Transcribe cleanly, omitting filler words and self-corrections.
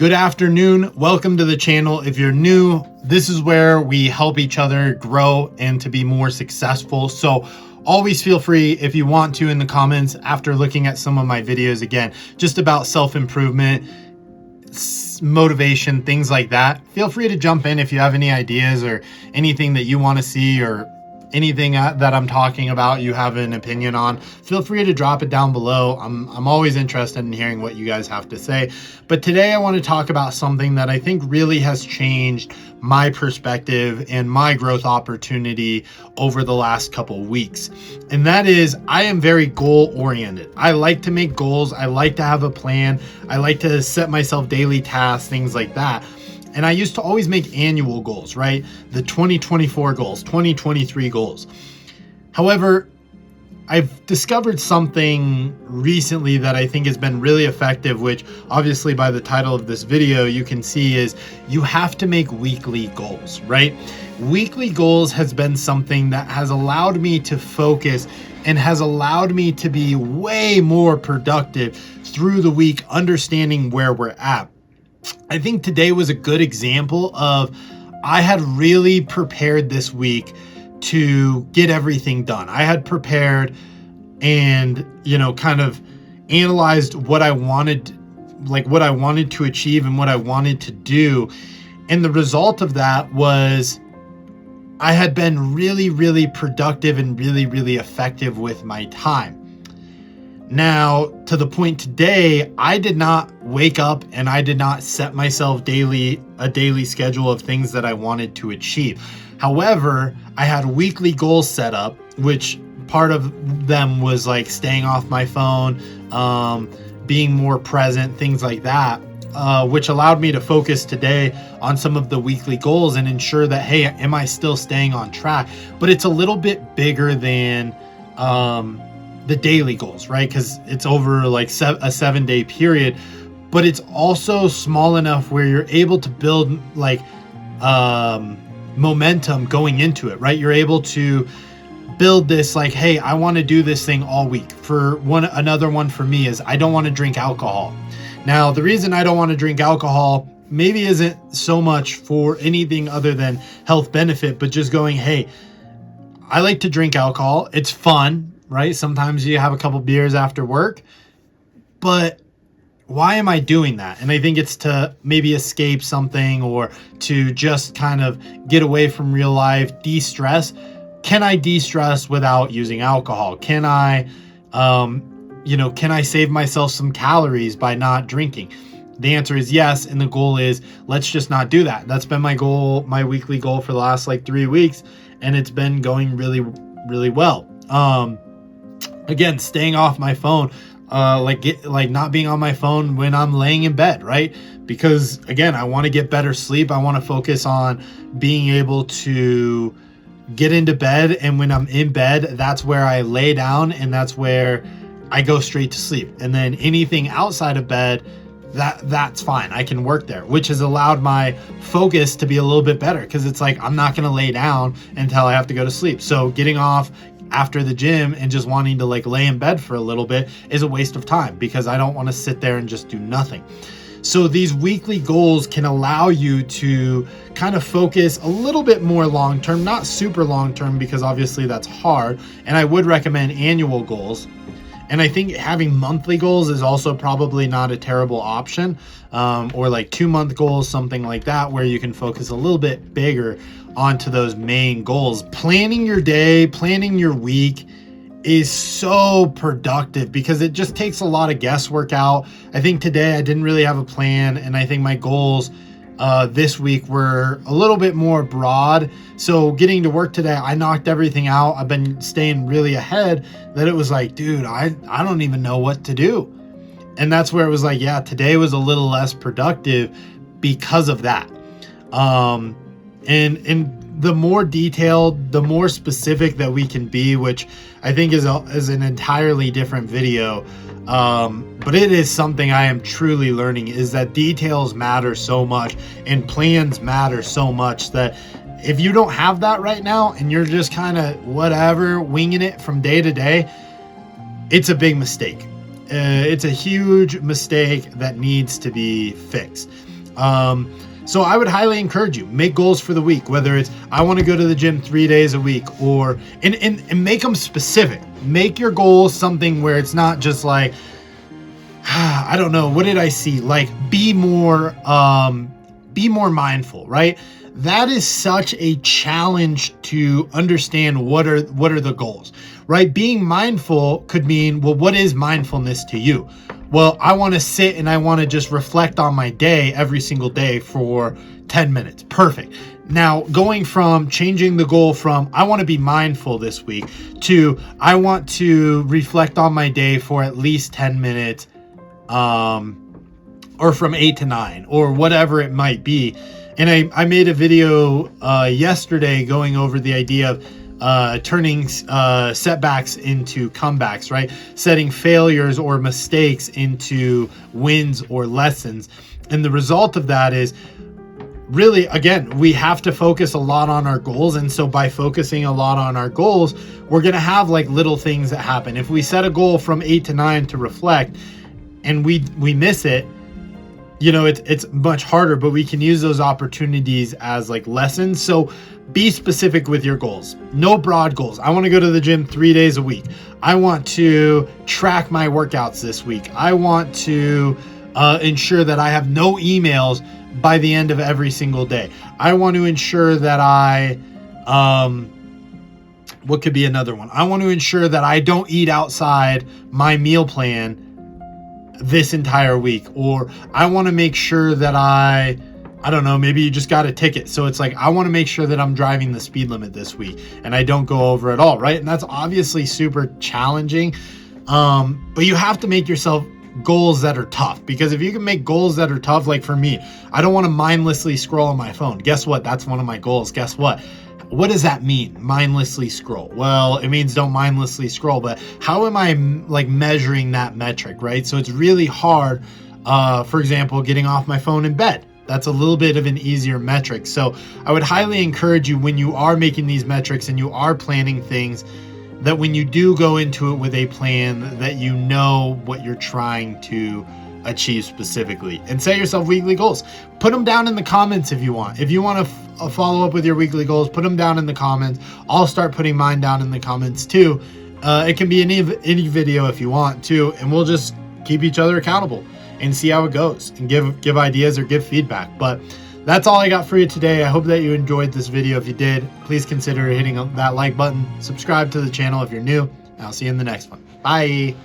Good afternoon. Welcome to the channel. If you're new, this is where we help each other grow and to be more successful. So always feel free, if you want to, in the comments after looking at some of my videos, again, just about self-improvement, motivation, things like that. Feel free to jump in if you have any ideas or anything that you want to see, or anything that I'm talking about you have an opinion on. Feel free to drop it down below. I'm always interested in hearing what you guys have to say. But today I want to talk about something that I think really has changed my perspective and my growth opportunity over the last couple weeks. And that is, I am very goal oriented. I like to make goals. I like to have a plan. I like to set myself daily tasks, things like that. And I used to always make annual goals, right? The 2024 goals, 2023 goals. However, I've discovered something recently that I think has been really effective, which obviously by the title of this video, you can see is you have to make weekly goals, right? Weekly goals has been something that has allowed me to focus and has allowed me to be way more productive through the week, understanding where we're at. I think today was a good example of I had really prepared this week to get everything done. I had prepared and, kind of analyzed what I wanted, what I wanted to achieve and what I wanted to do. And the result of that was I had been really, really productive and really, really effective with my time. Now, to the point today, I did not wake up and I did not set myself a daily schedule of things that I wanted to achieve. However, I had weekly goals set up, which part of them was like staying off my phone, being more present, things like that, which allowed me to focus today on some of the weekly goals and ensure that, hey, am I still staying on track? But it's a little bit bigger than the daily goals, right? Because it's over like a 7-day period, but it's also small enough where you're able to build momentum going into it, right? You're able to build this hey, I want to do this thing all week. Another one for me is I don't want to drink alcohol. Now, the reason I don't want to drink alcohol maybe isn't so much for anything other than health benefit, but just going, hey, I like to drink alcohol. It's fun, right? Sometimes you have a couple beers after work, but why am I doing that? And I think it's to maybe escape something or to just kind of get away from real life, de-stress. Can I de-stress without using alcohol? Can I, can I save myself some calories by not drinking? The answer is yes. And the goal is, let's just not do that. That's been my goal, my weekly goal for the last 3 weeks. And it's been going really, really well. Again, staying off my phone, not being on my phone when I'm laying in bed, right? Because again, I want to get better sleep. I want to focus on being able to get into bed. And when I'm in bed, that's where I lay down and that's where I go straight to sleep. And then anything outside of bed, that's fine. I can work there, which has allowed my focus to be a little bit better because it's I'm not going to lay down until I have to go to sleep. So getting off after the gym and just wanting to lay in bed for a little bit is a waste of time because I don't want to sit there and just do nothing. So these weekly goals can allow you to kind of focus a little bit more long-term, not super long-term because obviously that's hard. And I would recommend annual goals. And I think having monthly goals is also probably not a terrible option, or 2-month goals, something like that, where you can focus a little bit bigger onto those main goals. Planning your day, planning your week is so productive because it just takes a lot of guesswork out. I think today I didn't really have a plan, and I think my goals this week were a little bit more broad. So getting to work today, I knocked everything out. I've been staying really ahead that it was dude, I don't even know what to do. And that's where it was yeah, today was a little less productive because of that. And the more detailed, the more specific that we can be, which I think is an entirely different video. But it is something I am truly learning, is that details matter so much and plans matter so much that if you don't have that right now and you're just kind of winging it from day to day, it's a big mistake. it's a huge mistake that needs to be fixed. So I would highly encourage you, make goals for the week, whether it's I want to go to the gym 3 days a week, or and make them specific. Make your goals something where it's not just like, I don't know, what did I see? Like be more mindful, right? That is such a challenge to understand what are the goals, right? Being mindful could mean, well, what is mindfulness to you? Well, I want to sit and I want to just reflect on my day every single day for 10 minutes. Perfect. Now, going from changing the goal from I want to be mindful this week to I want to reflect on my day for at least 10 minutes, or from 8 to 9 or whatever it might be. And I made a video yesterday going over the idea of turning setbacks into comebacks, right? Setting failures or mistakes into wins or lessons. And the result of that is really, again, we have to focus a lot on our goals. And so by focusing a lot on our goals, we're going to have like little things that happen. If we set a goal from 8 to 9 to reflect and we miss it, you know, it's much harder, but we can use those opportunities as like lessons. So be specific with your goals. No broad goals. I want to go to the gym 3 days a week. I want to track my workouts this week. I want to ensure that I have no emails by the end of every single day. I want to ensure that what could be another one? I want to ensure that I don't eat outside my meal plan this entire week. Or I want to make sure that I don't know, maybe you just got a ticket. So it's like, I want to make sure that I'm driving the speed limit this week and I don't go over at all, right? And that's obviously super challenging. But you have to make yourself goals that are tough, because if you can make goals that are tough, like for me, I don't want to mindlessly scroll on my phone. Guess what? That's one of my goals. Guess what? What does that mean? Mindlessly scroll. Well, it means don't mindlessly scroll, but how am I like measuring that metric, right? So it's really hard. For example, getting off my phone in bed. That's a little bit of an easier metric. So I would highly encourage you, when you are making these metrics and you are planning things, that when you do go into it with a plan, that you know what you're trying to achieve specifically, and set yourself weekly goals. Put them down in the comments if you want. If you want to follow up with your weekly goals, put them down in the comments. I'll start putting mine down in the comments too. It can be any video if you want to, and we'll just keep each other accountable and see how it goes and give ideas or give feedback. But that's all I got for you today. I hope that you enjoyed this video. If you did, please consider hitting that like button, subscribe to the channel if you're new, and I'll see you in the next one. Bye.